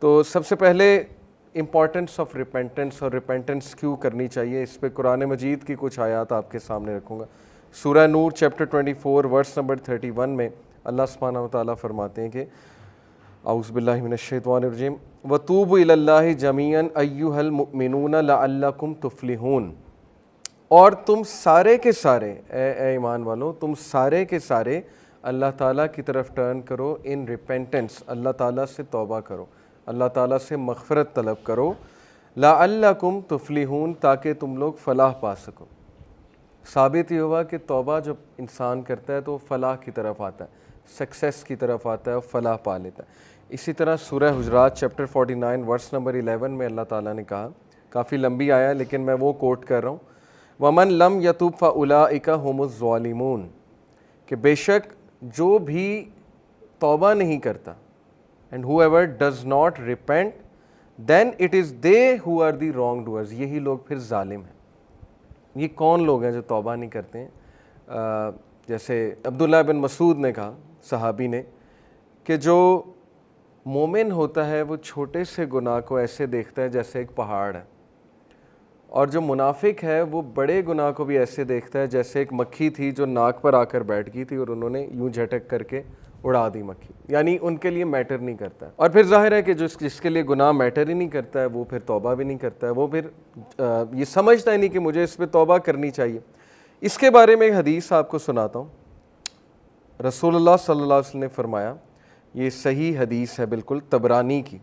تو سب سے پہلے امپورٹنس آف ریپینٹنس اور ریپینٹنس کیوں کرنی چاہیے، اس پہ قرآن مجید کی کچھ آیات آپ کے سامنے رکھوں گا۔ سورہ نور چیپٹر 24 ورس نمبر 31 میں اللہ سبحانہ و تعالیٰ فرماتے ہیں کہ اعوذ باللہ من الشیطان الرجیم وَتُوبُوا إِلَى اللَّهِ جَمِيعًا أَيُّهَا الْمُؤْمِنُونَ لَعَلَّكُمْ تُفْلِحُونَ، اور تم سارے کے سارے اے ایمان والو، تم سارے کے سارے اللہ تعالیٰ کی طرف ٹرن کرو ان ریپینٹنس، اللہ تعالیٰ سے توبہ کرو، اللہ تعالیٰ سے مغفرت طلب کرو، لَعَلَّكُمْ تُفْلِحُونَ، تاکہ تم لوگ فلاح پا سکو۔ ثابت یہ ہوا کہ توبہ جب انسان کرتا ہے تو فلاح کی طرف آتا ہے، سکسیس کی طرف آتا ہے اور فلاح پا لیتا ہے۔ اسی طرح سورہ حجرات چیپٹر 49 ورس نمبر 11 میں اللہ تعالیٰ نے کہا، کافی لمبی آیا لیکن میں وہ کوٹ کر رہا ہوں، وَمَن لَمْ يَتُبْ فَأُولَٰئِكَ هُمُ الظَّالِمُونَ، کہ بے شک جو بھی توبہ نہیں کرتا، and whoever does not repent then it is they who are the wrongdoers، یہی لوگ پھر ظالم ہیں۔ یہ کون لوگ ہیں جو توبہ نہیں کرتے ہیں؟ جیسے عبداللہ بن مسعود نے کہا، صحابی نے، کہ جو مومن ہوتا ہے وہ چھوٹے سے گناہ کو ایسے دیکھتا ہے جیسے ایک پہاڑ ہے، اور جو منافق ہے وہ بڑے گناہ کو بھی ایسے دیکھتا ہے جیسے ایک مکھی تھی جو ناک پر آ کر بیٹھ گئی تھی اور انہوں نے یوں جھٹک کر کے اڑا دی مکھی، یعنی ان کے لیے میٹر نہیں کرتا ہے۔ اور پھر ظاہر ہے کہ جس کے لیے گناہ میٹر ہی نہیں کرتا ہے وہ پھر توبہ بھی نہیں کرتا ہے، وہ پھر یہ سمجھتا ہی نہیں کہ مجھے اس پہ توبہ کرنی چاہیے۔ اس کے بارے میں ایک حدیث آپ کو سناتا ہوں۔ رسول اللہ صلی اللہ علیہ وسلم نے فرمایا، یہ صحیح حدیث ہے بالکل، طبرانی کی،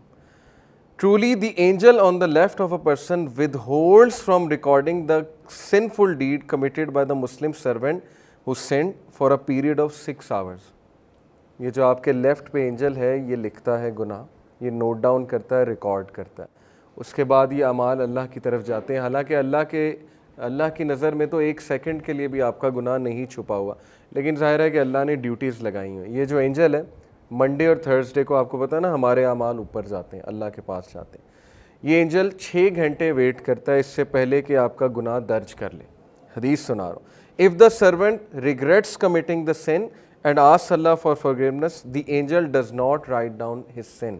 Truly the angel on the left of a person withholds from recording the sinful deed committed by the Muslim servant who sinned for a period of 6 hours۔ یہ جو آپ کے لیفٹ پہ اینجل ہے یہ لکھتا ہے گناہ، یہ نوٹ ڈاؤن کرتا ہے، ریکارڈ کرتا ہے، اس کے بعد یہ اعمال اللہ کی طرف جاتے ہیں، حالانکہ اللہ کی نظر میں تو 1 سیکنڈ کے لیے بھی آپ کا گناہ نہیں چھپا ہوا، لیکن ظاہر ہے کہ اللہ نے ڈیوٹیز لگائی ہیں۔ یہ جو اینجل ہے منڈے اور تھرسڈے کو آپ کو پتہ ہے نا ہمارے اعمال اوپر جاتے ہیں، اللہ کے پاس جاتے ہیں۔ یہ اینجل 6 گھنٹے ویٹ کرتا ہے اس سے پہلے کہ آپ کا گناہ درج کر لے۔ حدیث سنا رہا ہوں، if the servant regrets committing the sin and asks Allah for forgiveness, the angel does not write down his sin۔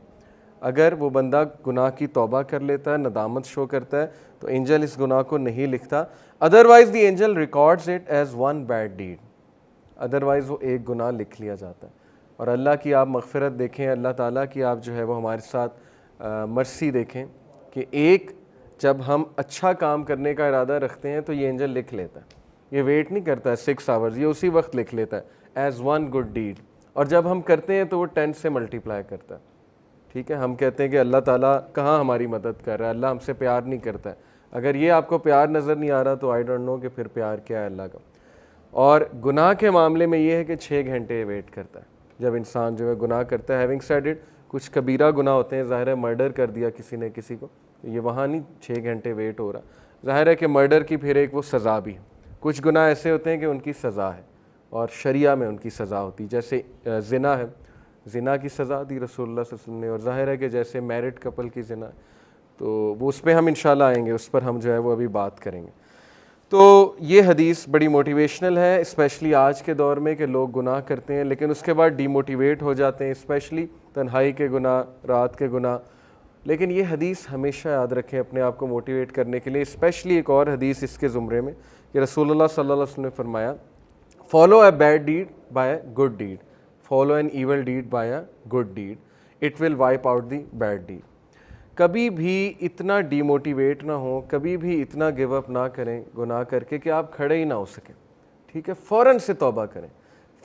اگر وہ بندہ گناہ کی توبہ کر لیتا ہے، ندامت شو کرتا ہے، تو اینجل اس گناہ کو نہیں لکھتا، otherwise the angel records it as one bad deed، otherwise وہ ایک گناہ لکھ لیا جاتا ہے۔ اور اللہ کی آپ مغفرت دیکھیں، اللہ تعالیٰ کی آپ جو ہے وہ ہمارے ساتھ مرسی دیکھیں کہ ایک جب ہم اچھا کام کرنے کا ارادہ رکھتے ہیں تو یہ اینجل لکھ لیتا ہے، یہ ویٹ نہیں کرتا ہے 6 آورز، یہ اسی وقت لکھ لیتا ہے ایز ون گڈ ڈیڈ، اور جب ہم کرتے ہیں تو وہ 10 سے ملٹیپلائی کرتا ہے۔ ٹھیک ہے، ہم کہتے ہیں کہ اللہ تعالیٰ کہاں ہماری مدد کر رہا ہے، اللہ ہم سے پیار نہیں کرتا ہے۔ اگر یہ آپ کو پیار نظر نہیں آ رہا تو آئی ڈونٹ نو کہ پھر پیار کیا ہے اللہ کا۔ اور گناہ کے معاملے میں یہ ہے کہ 6 گھنٹے ویٹ کرتا ہے جب انسان جو ہے گناہ کرتا ہے۔ ہیونگ سیڈ اٹ، کچھ کبیرہ گناہ ہوتے ہیں، ظاہر ہے مرڈر کر دیا کسی نے کسی کو، یہ وہاں نہیں 6 گھنٹے ویٹ ہو رہا، ظاہر ہے کہ مرڈر کی پھر ایک وہ سزا بھی ہے۔ کچھ گناہ ایسے ہوتے ہیں کہ ان کی سزا ہے اور شریعہ میں ان کی سزا ہوتی ہے، جیسے زنا ہے، زنا کی سزا دی رسول اللہ صلی اللہ علیہ وسلم نے، اور ظاہر ہے کہ جیسے میرڈ کپل کی زنا، تو وہ اس پہ ہم انشاءاللہ آئیں گے، اس پر ہم جو ہے وہ ابھی بات کریں گے۔ تو یہ حدیث بڑی موٹیویشنل ہے، اسپیشلی آج کے دور میں کہ لوگ گناہ کرتے ہیں لیکن اس کے بعد ڈی موٹیویٹ ہو جاتے ہیں، اسپیشلی تنہائی کے گناہ، رات کے گناہ۔ لیکن یہ حدیث ہمیشہ یاد رکھیں اپنے آپ کو موٹیویٹ کرنے کے لیے، اسپیشلی ایک اور حدیث اس کے زمرے میں کہ رسول اللہ صلی اللہ علیہ وسلم نے فرمایا، follow a bad deed by a good deed, follow an evil deed by a good deed, it will wipe out the bad deed. کبھی بھی اتنا ڈی موٹیویٹ نہ ہوں، کبھی بھی اتنا گیو اپ نہ کریں گناہ کر کے کہ آپ کھڑے ہی نہ ہو سکیں۔ ٹھیک ہے، فوراً سے توبہ کریں،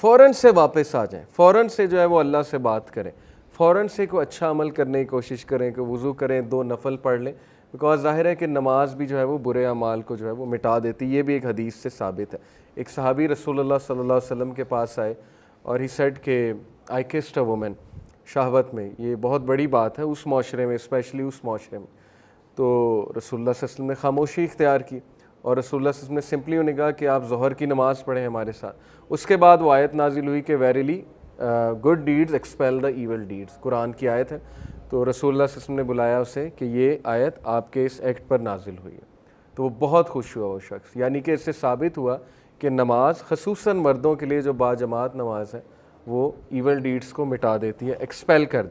فوراً سے واپس آ جائیں، فوراً سے جو ہے وہ اللہ سے بات کریں، فوراً سے کوئی اچھا عمل کرنے کی کوشش کریں کہ وضو کریں، 2 نفل پڑھ لیں، بیکاز ظاہر ہے کہ نماز بھی جو ہے وہ برے اعمال کو جو ہے وہ مٹا دیتی، یہ بھی ایک حدیث سے ثابت ہے۔ ایک صحابی رسول اللہ صلی اللہ علیہ وسلم کے پاس آئے اور ہی سیڈ کہ آئی کسڈ اے وومن، شہوت میں، یہ بہت بڑی بات ہے اس معاشرے میں، اسپیشلی اس معاشرے میں۔ تو رسول اللہ صلی اللہ علیہ وسلم نے خاموشی اختیار کی، اور رسول اللہ صلی اللہ علیہ وسلم نے سمپلی انہیں کہا کہ آپ ظہر کی نماز پڑھیں ہمارے ساتھ۔ اس کے بعد وہ آیت نازل ہوئی کہ ویریلی گڈ ڈیڈز ایکسپیل دا ایول ڈیڈز، قرآن کی آیت ہے۔ تو رسول اللہ صلی اللہ علیہ وسلم نے بلایا اسے کہ یہ آیت آپ کے اس ایکٹ پر نازل ہوئی ہے، تو وہ بہت خوش ہوا وہ شخص، یعنی کہ اس سے ثابت ہوا کہ نماز خصوصاً مردوں کے لیے جو باجماعت نماز ہے وہ ایول ڈیڈز کو مٹا دیتی ہے، ایکسپیل کر دیتی ہے۔